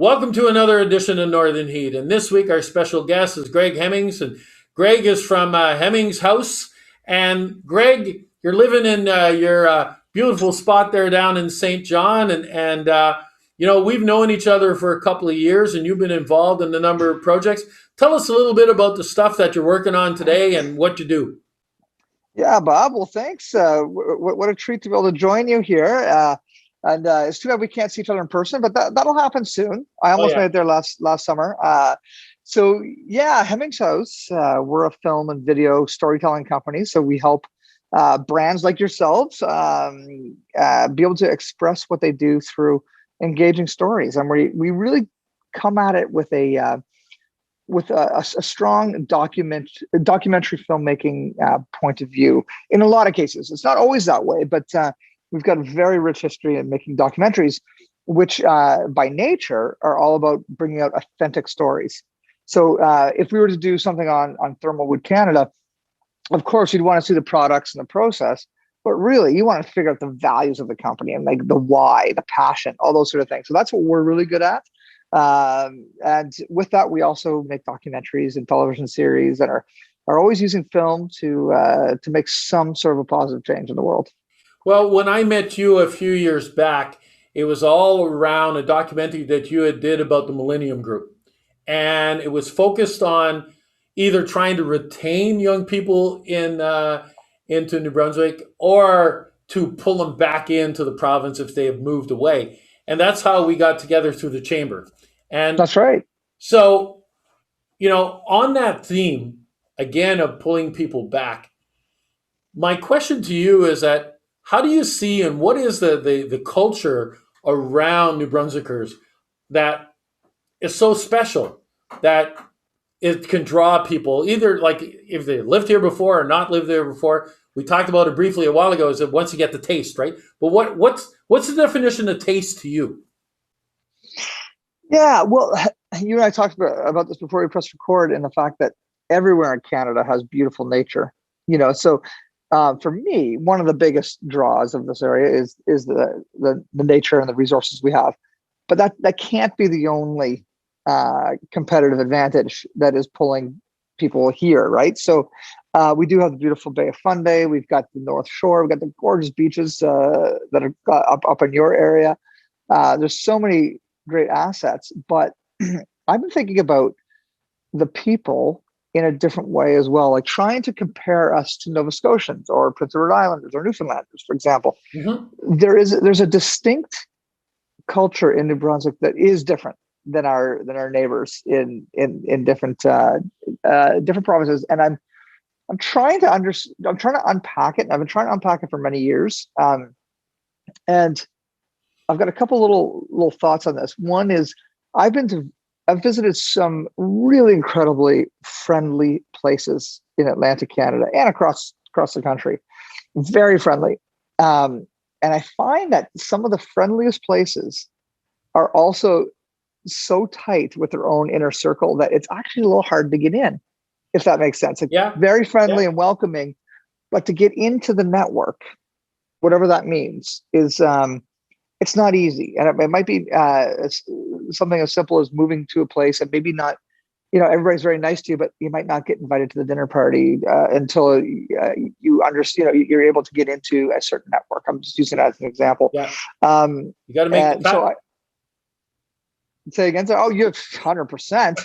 Welcome to another edition of Northern Heat. And this week, our special guest is Greg Hemmings. And Greg is from Hemmings House. And Greg, you're living in your beautiful spot there down in St. John. And we've known each other for a couple of years, and you've been involved in a number of projects. Tell us a little bit about the stuff that you're working on today and what you do. Yeah, Bob. Well, thanks. What a treat to be able to join you here. And it's too bad we can't see each other in person, but that'll happen soon. I Oh, almost yeah. made it there last summer. So yeah, Hemmings House. We're a film and video storytelling company. So we help brands like yourselves be able to express what they do through engaging stories, and we really come at it with a strong documentary filmmaking point of view. In a lot of cases, it's not always that way, but we've got a very rich history in making documentaries, which by nature are all about bringing out authentic stories. So if we were to do something on Thermalwood Canada, of course you'd want to see the products and the process, but really you want to figure out the values of the company and like the why, the passion, all those sort of things. So that's what we're really good at. And with that, we also make documentaries and television series that are always using film to make some sort of a positive change in the world. Well, when I met you a few years back, it was all around a documentary that you had did about the Millennium Group. And it was focused on either trying to retain young people into New Brunswick or to pull them back into the province if they have moved away. And that's how we got together through the chamber. And That's right. so, on that theme, again, of pulling people back, my question to you is that how do you see and what is the culture around New Brunswickers that is so special that it can draw people either like if they lived here before or not lived there before? We talked about it briefly a while ago, is that once you get the taste, right? But what's the definition of taste to you? Yeah, well, you and I talked about this before we pressed record, and the fact that everywhere in Canada has beautiful nature. So for me, one of the biggest draws of this area is the nature and the resources we have. But that can't be the only competitive advantage that is pulling people here, right? So we do have the beautiful Bay of Fundy. We've got the North Shore. We've got the gorgeous beaches that are up in your area. There's so many great assets, but I've been thinking about the people in a different way as well, like trying to compare us to Nova Scotians or Prince Edward Islanders or Newfoundlanders, for example. Hmm. There's a distinct culture in New Brunswick that is different than our neighbors in different provinces, and I'm trying to unpack it, and I've been trying to unpack it for many years. And I've got a couple little thoughts on this. One is I've visited some really incredibly friendly places in Atlantic Canada and across the country. Very friendly. And I find that some of the friendliest places are also so tight with their own inner circle that it's actually a little hard to get in, if that makes sense. Like, Yeah. very friendly Yeah. and welcoming, but to get into the network, whatever that means, is it's not easy. And it might be something as simple as moving to a place and maybe not, everybody's very nice to you, but you might not get invited to the dinner party until you understand, you're able to get into a certain network. I'm just using that as an example. Yeah. Um, You got to make and the so cut. I say again, so, oh, you have 100%.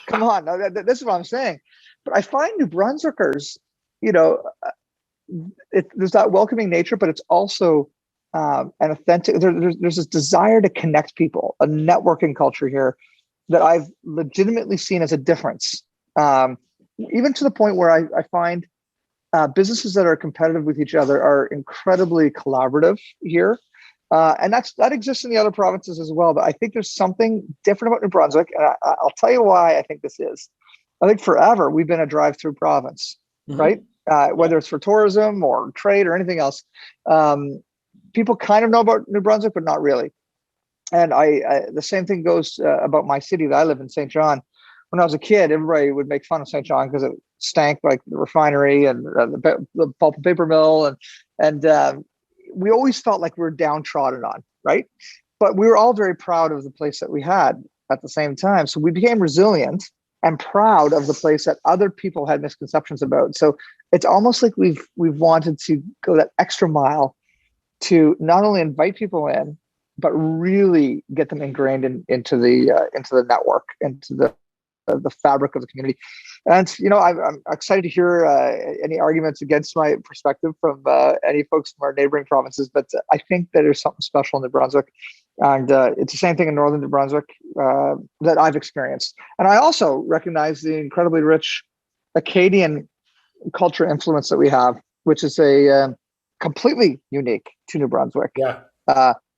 Come on. No, this is what I'm saying. But I find New Brunswickers, there's that welcoming nature, but it's also an authentic. There's this desire to connect people, a networking culture here that I've legitimately seen as a difference. Even to the point where I find businesses that are competitive with each other are incredibly collaborative here. And that exists in the other provinces as well. But I think there's something different about New Brunswick. And I'll tell you why I think this is. I think forever we've been a drive-through province, right? Hmm. Whether it's for tourism or trade or anything else. People kind of know about New Brunswick, but not really. And the same thing goes about my city that I live in, St. John. When I was a kid, everybody would make fun of St. John because it stank like the refinery and the pulp and paper mill, and we always felt like we were downtrodden on, right? But we were all very proud of the place that we had. at the same time. So we became resilient and proud of the place that other people had misconceptions about. So it's almost like we've wanted to go that extra mile to not only invite people in, but really get them ingrained into the network, into the fabric of the community. And I'm excited to hear any arguments against my perspective from any folks from our neighboring provinces. But I think that there's something special in New Brunswick, and it's the same thing in northern New Brunswick that I've experienced. And I also recognize the incredibly rich Acadian culture influence that we have, which is a completely unique to New Brunswick. Yeah.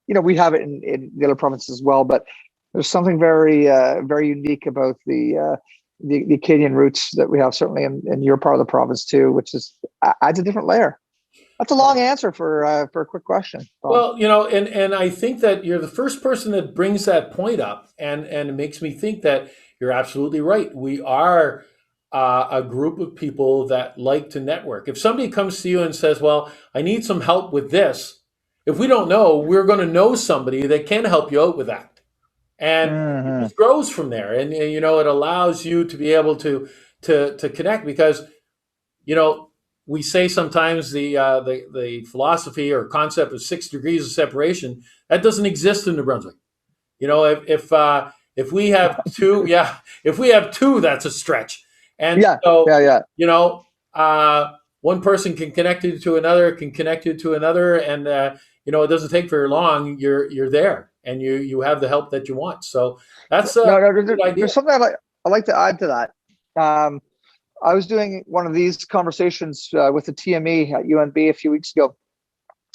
We have it in the other provinces as well, but there's something very, very unique about the Acadian roots that we have, certainly in your part of the province too, which adds a different layer. That's a long answer for a quick question, Bob. Well, and I think that you're the first person that brings that point up, and it makes me think that you're absolutely right. We are a group of people that like to network. If somebody comes to you and says, "Well, I need some help with this," if we don't know, we're going to know somebody that can help you out with that. And it Mm-hmm. just grows from there, and it allows you to be able to connect, because we say sometimes the philosophy or concept of 6 degrees of separation, that doesn't exist in New Brunswick. If we have two, yeah, if we have two, that's a stretch. And Yeah, so yeah, yeah. one person can connect you to another, can connect you to another, and it doesn't take very long. You're there, and you have the help that you want. So that's a No, no, good idea. there's something I like to add to that. I was doing one of these conversations with the TME at UNB a few weeks ago,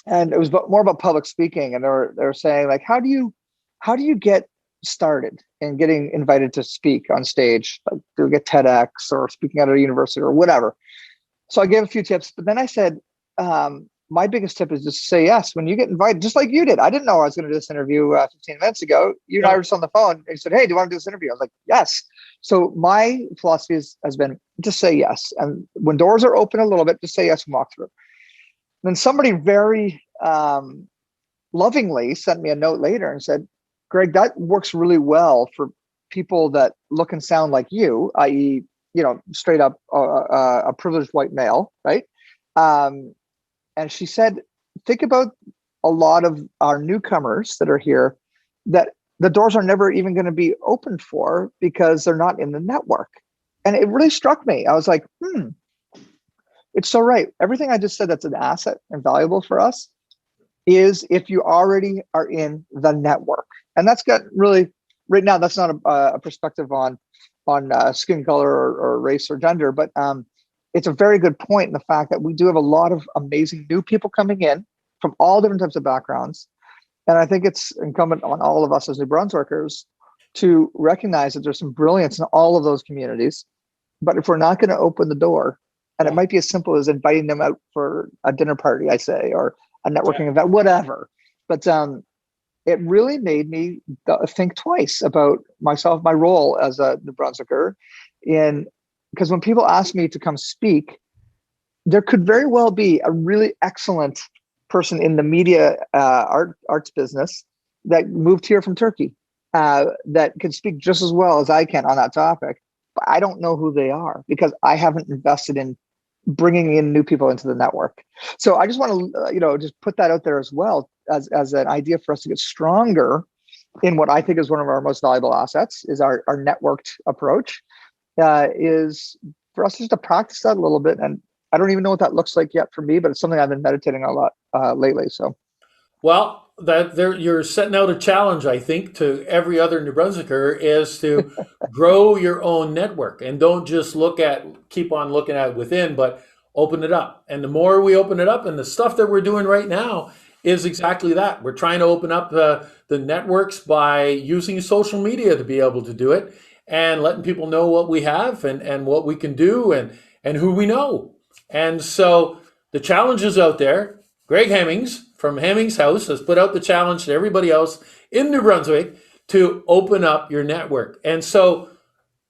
and it was more about public speaking. And they were saying, like, how do you get started in getting invited to speak on stage, like to get TEDx or speaking at a university or whatever? So I gave a few tips, but then I said, my biggest tip is just say yes when you get invited, just like you did. I didn't know I was going to do this interview 15 minutes ago. You and I Yeah. were just on the phone, and you said, "Hey, do you want to do this interview?" I was like, "Yes." So my philosophy has been just say yes. And when doors are open a little bit, just say yes and walk through. Then somebody very lovingly sent me a note later and said, "Greg, that works really well for people that look and sound like you, i.e., straight up a privileged white male, right?" And she said, "Think about a lot of our newcomers that are here that the doors are never even going to be opened for because they're not in the network." And it really struck me. I was like, it's so right. Everything I just said that's an asset and valuable for us is if you already are in the network. And that's got really, right now, that's not a perspective on skin color or race or gender, but it's a very good point in the fact that we do have a lot of amazing new people coming in from all different types of backgrounds. And I think it's incumbent on all of us as New Brunswickers to recognize that there's some brilliance in all of those communities. But if we're not going to open the door, and it might be as simple as inviting them out for a dinner party, I say, or a networking event, whatever. But it really made me think twice about myself, my role as a New Brunswicker, because when people ask me to come speak, there could very well be a really excellent person in the media arts business that moved here from Turkey that could speak just as well as I can on that topic. But I don't know who they are because I haven't invested in bringing in new people into the network. So I just want to, just put that out there as well as an idea for us to get stronger in what I think is one of our most valuable assets is our networked approach, is for us just to practice that a little bit. And I don't even know what that looks like yet for me, but it's something I've been meditating a lot lately. So, Well, you're setting out a challenge, I think, to every other New Brunswicker is to grow your own network, and don't just keep on looking at it within, but open it up. And the more we open it up, and the stuff that we're doing right now is exactly that. We're trying to open up the networks by using social media to be able to do it, and letting people know what we have and what we can do and who we know. And so the challenge is out there. Greg Hemmings from Hemmings House has put out the challenge to everybody else in New Brunswick to open up your network. And so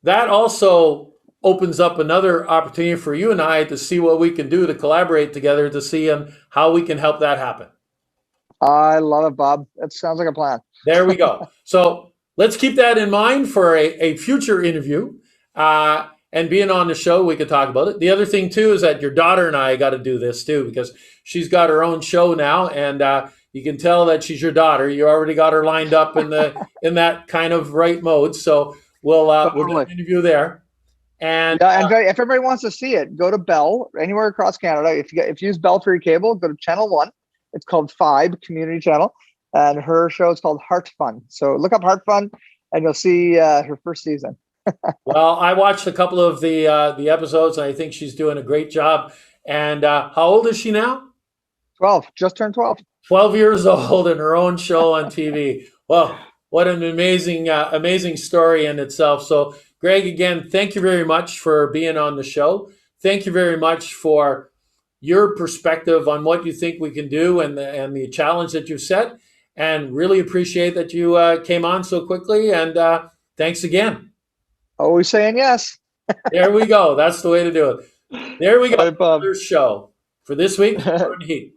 that also opens up another opportunity for you and I to see what we can do to collaborate together to see how we can help that happen. I love it, Bob. That sounds like a plan. There we go. So let's keep that in mind for a future interview. And being on the show, we could talk about it. The other thing too is that your daughter and I got to do this too, because she's got her own show now, and you can tell that she's your daughter. You already got her lined up in that kind of right mode. So we'll do Totally. an interview there. And Yeah, and if everybody wants to see it, go to Bell anywhere across Canada. If you use Bell for your cable, go to Channel One. It's called Fibe Community Channel, and her show is called Heart Fun. So look up Heart Fun, and you'll see her first season. well, I watched a couple of the episodes, and I think she's doing a great job. And how old is she now? 12, just turned 12. 12 years old and her own show on TV. Well, what an amazing story in itself. So, Greg, again, thank you very much for being on the show. Thank you very much for your perspective on what you think we can do and the challenge that you've set. And really appreciate that you came on so quickly. And thanks again. Always saying yes. There we go. That's the way to do it. There we go. Bye, Bob. Another show for this week. Heat.